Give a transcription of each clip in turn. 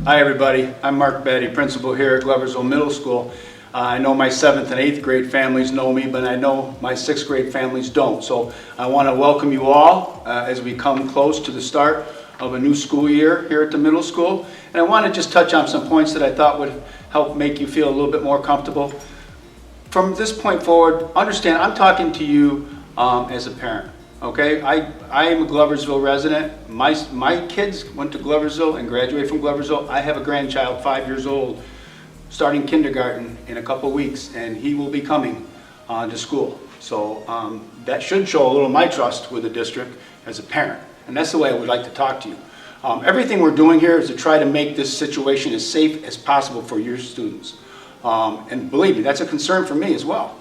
Hi everybody, I'm Mark Betty, principal here at Gloversville Middle School. I know my 7th and 8th grade families know me, but I know my 6th grade families don't. So I want to welcome you all as we come close to the start of a new school year here at the middle school. And I want to just touch on some points that I thought would help make you feel a little bit more comfortable. From this point forward, understand I'm talking to you as a parent. Okay, I am a Gloversville resident. My kids went to Gloversville and graduated from Gloversville. I have a grandchild, 5 years old, starting kindergarten in a couple weeks, and he will be coming to school. So that should show a little of my trust with the district as a parent, and that's the way I would like to talk to you. Everything we're doing here is to try to make this situation as safe as possible for your students. And believe me, that's a concern for me as well.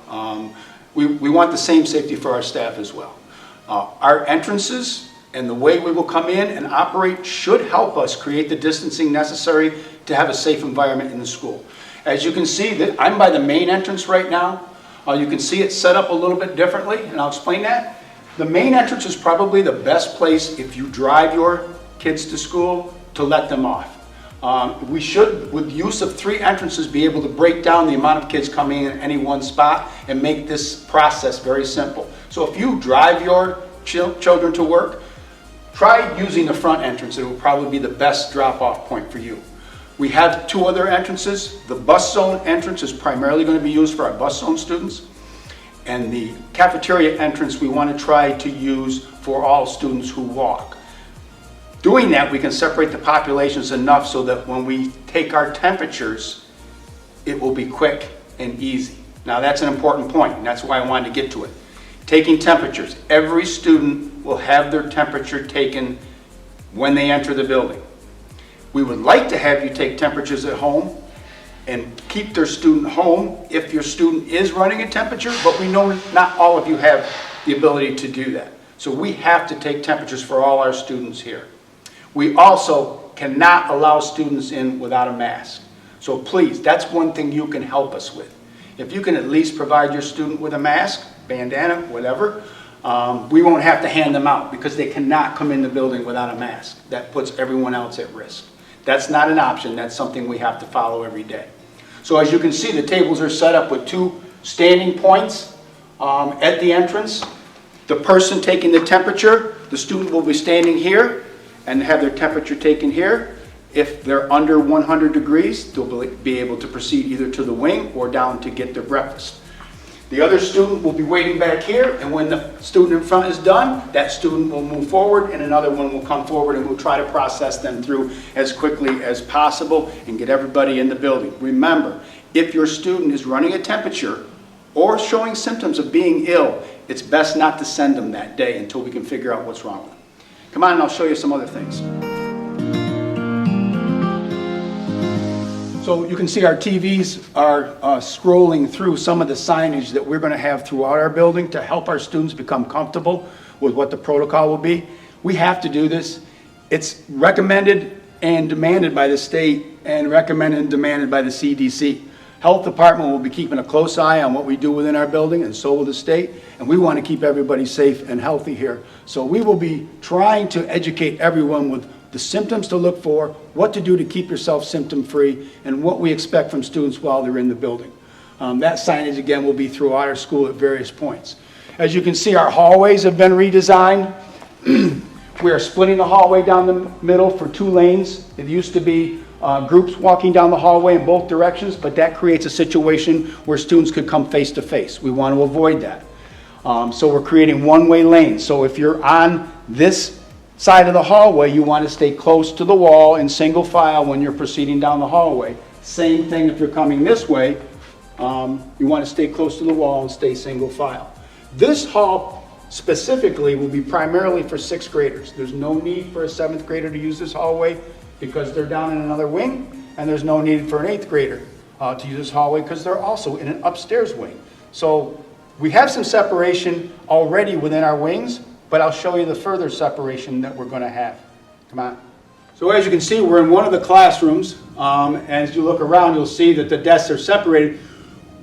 We want the same safety for our staff as well. Our entrances and the way we will come in and operate should help us create the distancing necessary to have a safe environment in the school. As you can see, that I'm by the main entrance right now. You can see it set up a little bit differently, and I'll explain that. The main entrance is probably the best place if you drive your kids to school to let them off. We should, with use of 3 entrances, be able to break down the amount of kids coming in at any one spot and make this process very simple. So if you drive your children to work, try using the front entrance. It will probably be the best drop-off point for you. We have 2 other entrances. The bus zone entrance is primarily going to be used for our bus zone students. And the cafeteria entrance we want to try to use for all students who walk. Doing that, we can separate the populations enough so that when we take our temperatures, it will be quick and easy. Now that's an important point, and that's why I wanted to get to it. Taking temperatures. Every student will have their temperature taken when they enter the building. We would like to have you take temperatures at home and keep their student home if your student is running a temperature, but we know not all of you have the ability to do that. So we have to take temperatures for all our students here. We also cannot allow students in without a mask. So please, that's one thing you can help us with. If you can at least provide your student with a mask, bandana, whatever, we won't have to hand them out because they cannot come in the building without a mask. That puts everyone else at risk. That's not an option. That's something we have to follow every day. So as you can see, the tables are set up with 2 standing points at the entrance. The person taking the temperature, the student will be standing here and have their temperature taken here. If they're under 100 degrees, they'll be able to proceed either to the wing or down to get their breakfast. The other student will be waiting back here, and when the student in front is done, that student will move forward and another one will come forward, and we'll try to process them through as quickly as possible and get everybody in the building. Remember, if your student is running a temperature or showing symptoms of being ill, it's best not to send them that day until we can figure out what's wrong with them. Come on, and I'll show you some other things. So you can see our TVs are scrolling through some of the signage that we're going to have throughout our building to help our students become comfortable with what the protocol will be. We have to do this. It's recommended and demanded by the state and recommended and demanded by the CDC. Health department will be keeping a close eye on what we do within our building, and so will the state, and we want to keep everybody safe and healthy here. So we will be trying to educate everyone with the symptoms to look for, what to do to keep yourself symptom-free, and what we expect from students while they're in the building. That signage, again, will be throughout our school at various points. As you can see, our hallways have been redesigned. We are splitting the hallway down the middle for 2 lanes. It used to be groups walking down the hallway in both directions, but that creates a situation where students could come face to face. We want to avoid that. So we're creating one-way lanes. So if you're on this side of the hallway, you want to stay close to the wall in single file when you're proceeding down the hallway. Same thing if you're coming this way, you want to stay close to the wall and stay single file. This hall specifically will be primarily for 6th graders. There's no need for a 7th grader to use this hallway because they're down in another wing, and there's no need for an 8th grader to use this hallway because they're also in an upstairs wing. So we have some separation already within our wings, but I'll show you the further separation that we're going to have. Come on. So as you can see, we're in one of the classrooms. As you look around, you'll see that the desks are separated.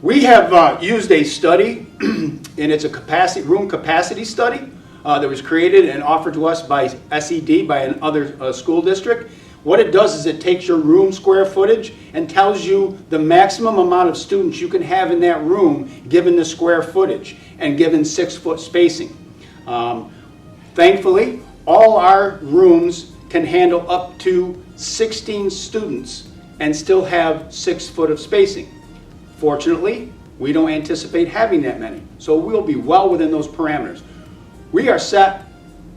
We have used a study, and it's a room capacity study that was created and offered to us by SED, by another school district. What it does is it takes your room square footage and tells you the maximum amount of students you can have in that room given the square footage and given 6-foot spacing. Thankfully, all our rooms can handle up to 16 students and still have 6 foot of spacing. Fortunately, we don't anticipate having that many, so we'll be well within those parameters. We are set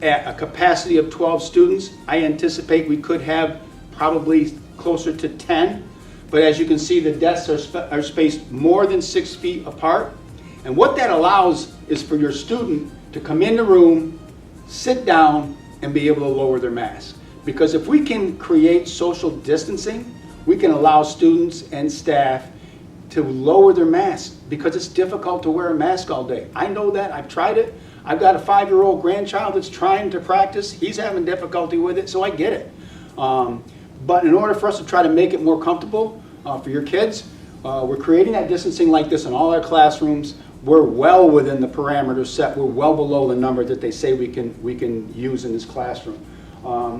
at a capacity of 12 students. I anticipate we could have probably closer to 10, but as you can see, the desks are spaced more than 6 feet apart. And what that allows is for your student to come in the room, sit down, and be able to lower their mask. Because if we can create social distancing, we can allow students and staff to lower their masks, because it's difficult to wear a mask all day. I know that, I've tried it. I've got a 5-year-old grandchild that's trying to practice. He's having difficulty with it, so I get it. But in order for us to try to make it more comfortable for your kids, we're creating that distancing like this in all our classrooms. We're well within the parameters set. We're well below the number that they say we can use in this classroom.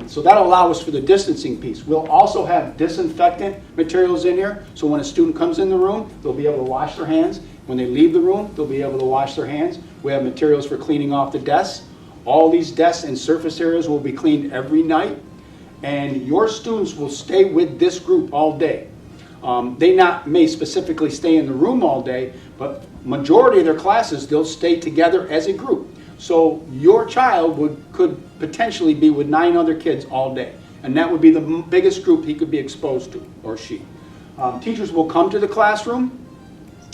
So that'll allow us for the distancing piece. We'll also have disinfectant materials in here, so when a student comes in the room, they'll be able to wash their hands. When they leave the room, they'll be able to wash their hands. We have materials for cleaning off the desks. All these desks and surface areas will be cleaned every night, and your students will stay with this group all day. They may specifically stay in the room all day, but majority of their classes, they'll stay together as a group. So your child could potentially be with 9 other kids all day, and that would be the biggest group he could be exposed to, or she. Teachers will come to the classroom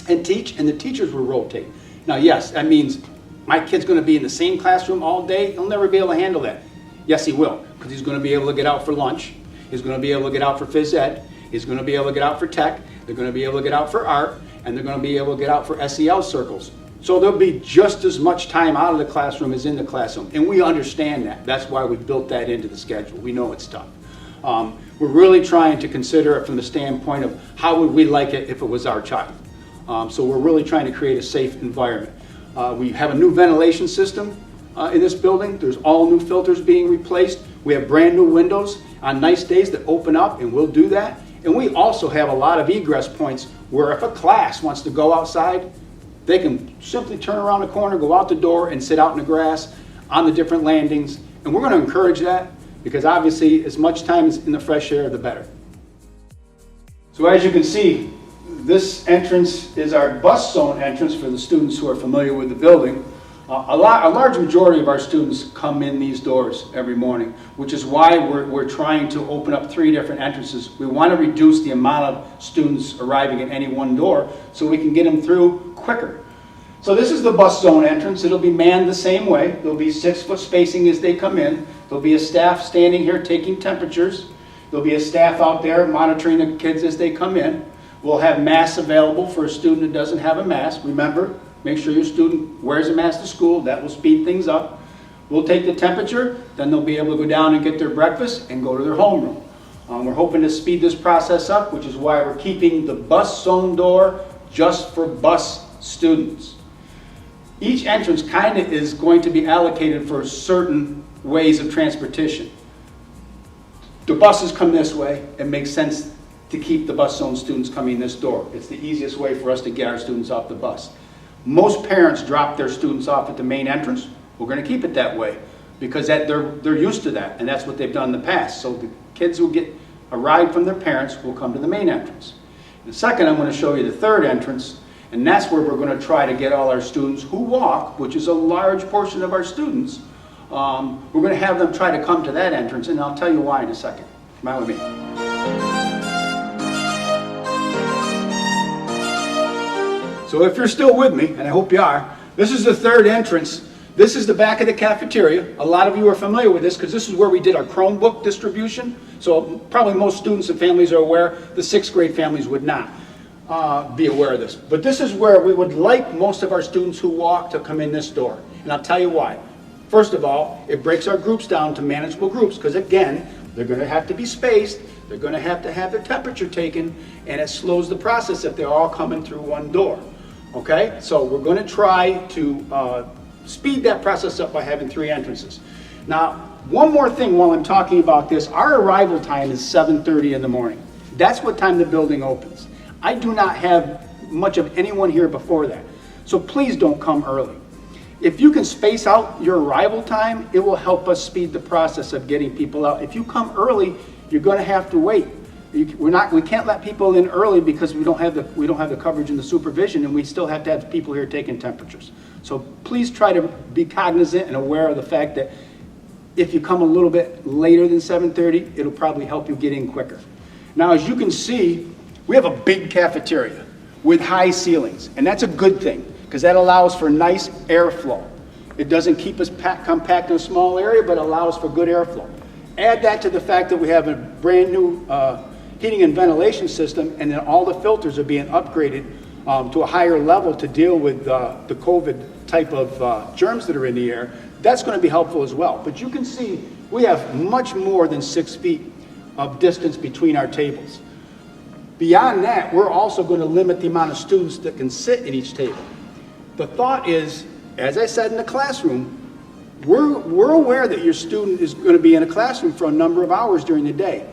and teach, and the teachers will rotate. Now yes, that means my kid's going to be in the same classroom all day. He'll never be able to handle that. Yes, he will, because he's going to be able to get out for lunch. He's going to be able to get out for phys ed. He's going to be able to get out for tech. They're going to be able to get out for art, and they're going to be able to get out for SEL circles. So there'll be just as much time out of the classroom as in the classroom, and we understand that. That's why we built that into the schedule. We know it's tough. We're really trying to consider it from the standpoint of how would we like it if it was our child. So we're really trying to create a safe environment. We have a new ventilation system in this building. There's all new filters being replaced. We have brand new windows on nice days that open up, and we'll do that. And we also have a lot of egress points where if a class wants to go outside, they can simply turn around the corner, go out the door, and sit out in the grass on the different landings. And we're going to encourage that, because obviously as much time as in the fresh air, the better. So as you can see, this entrance is our bus zone entrance for the students who are familiar with the building. A large majority of our students come in these doors every morning, which is why we're trying to open up 3 different entrances. We want to reduce the amount of students arriving at any one door so we can get them through quicker. So this is the bus zone entrance. It'll be manned the same way. There'll be 6-foot spacing as they come in. There'll be a staff standing here taking temperatures. There'll be a staff out there monitoring the kids as they come in. We'll have masks available for a student who doesn't have a mask. Remember, make sure your student wears a mask to school. That will speed things up. We'll take the temperature, then they'll be able to go down and get their breakfast and go to their homeroom. We're hoping to speed this process up, which is why we're keeping the bus zone door just for bus students. Each entrance kind of is going to be allocated for certain ways of transportation. The buses come this way. It makes sense to keep the bus zone students coming this door. It's the easiest way for us to get our students off the bus. Most parents drop their students off at the main entrance. We're going to keep it that way because they're used to that, and that's what they've done in the past. So the kids who get a ride from their parents will come to the main entrance. In a second, I'm going to show you the third entrance, and that's where we're going to try to get all our students who walk, which is a large portion of our students. We're going to have them try to come to that entrance, and I'll tell you why in a second. Come on with me. So if you're still with me, and I hope you are, this is the third entrance. This is the back of the cafeteria. A lot of you are familiar with this because this is where we did our Chromebook distribution. So probably most students and families are aware. The 6th grade families would not be aware of this. But this is where we would like most of our students who walk to come in this door. And I'll tell you why. First of all, it breaks our groups down to manageable groups because again, they're going to have to be spaced. They're going to have their temperature taken, and it slows the process if they're all coming through one door. Okay, so we're going to try to speed that process up by having 3 entrances. Now, One more thing while I'm talking about this, our arrival time is 7:30 in the morning. That's what time the building opens. I do not have much of anyone here before that, so please don't come early. If you can space out your arrival time, it will help us speed the process of getting people out. If you come early, you're going to have to wait. We can't let people in early because we don't have the coverage and the supervision, and we still have to have people here taking temperatures. So please try to be cognizant and aware of the fact that if you come a little bit later than 7:30, it'll probably help you get in quicker. Now, as you can see, we have a big cafeteria with high ceilings, and that's a good thing because that allows for nice airflow. It doesn't keep us compact in a small area, but allows for good airflow. Add that to the fact that we have a brand new heating and ventilation system, and then all the filters are being upgraded to a higher level to deal with the COVID type of germs that are in the air. That's going to be helpful as well. But you can see we have much more than 6 feet of distance between our tables. Beyond that, we're also going to limit the amount of students that can sit at each table. The thought is, as I said in the classroom, we're aware that your student is going to be in a classroom for a number of hours during the day.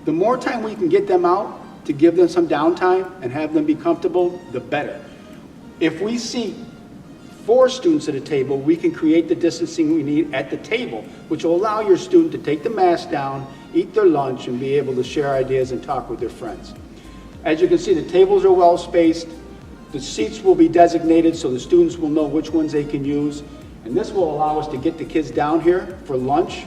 The more time we can get them out to give them some downtime and have them be comfortable, the better. If we see 4 students at a table, we can create the distancing we need at the table, which will allow your student to take the mask down, eat their lunch, and be able to share ideas and talk with their friends. As you can see, the tables are well spaced. The seats will be designated so the students will know which ones they can use. And this will allow us to get the kids down here for lunch.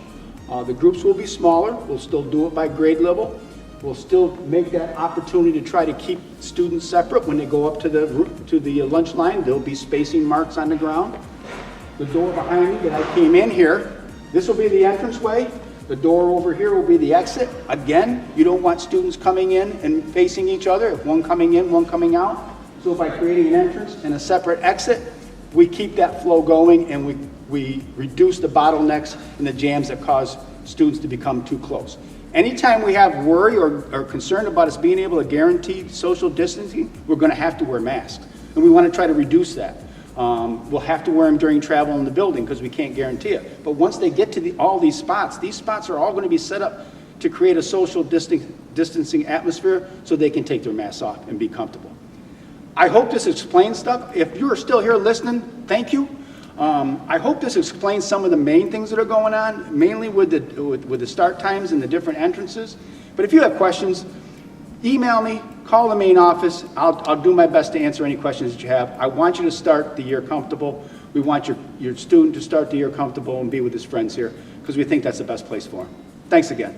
The groups will be smaller. We'll still do it by grade level. We'll still make that opportunity to try to keep students separate. When they go up to the lunch line, there'll be spacing marks on the ground. The door behind me that I came in here, this will be the entranceway. The door over here will be the exit. Again, you don't want students coming in and facing each other, one coming in, one coming out. So by creating an entrance and a separate exit, we keep that flow going and we reduce the bottlenecks and the jams that cause students to become too close. Anytime we have worry or concern about us being able to guarantee social distancing, we're going to have to wear masks. And we want to try to reduce that. We'll have to wear them during travel in the building because we can't guarantee it. But once they get to all these spots are all going to be set up to create a social distancing atmosphere so they can take their masks off and be comfortable. I hope this explains stuff. If you're still here listening, thank you. I hope this explains some of the main things that are going on, mainly with the start times and the different entrances. But if you have questions, email me, call the main office. I'll do my best to answer any questions that you have. I want you to start the year comfortable. We want your student to start the year comfortable and be with his friends here because we think that's the best place for him. Thanks again.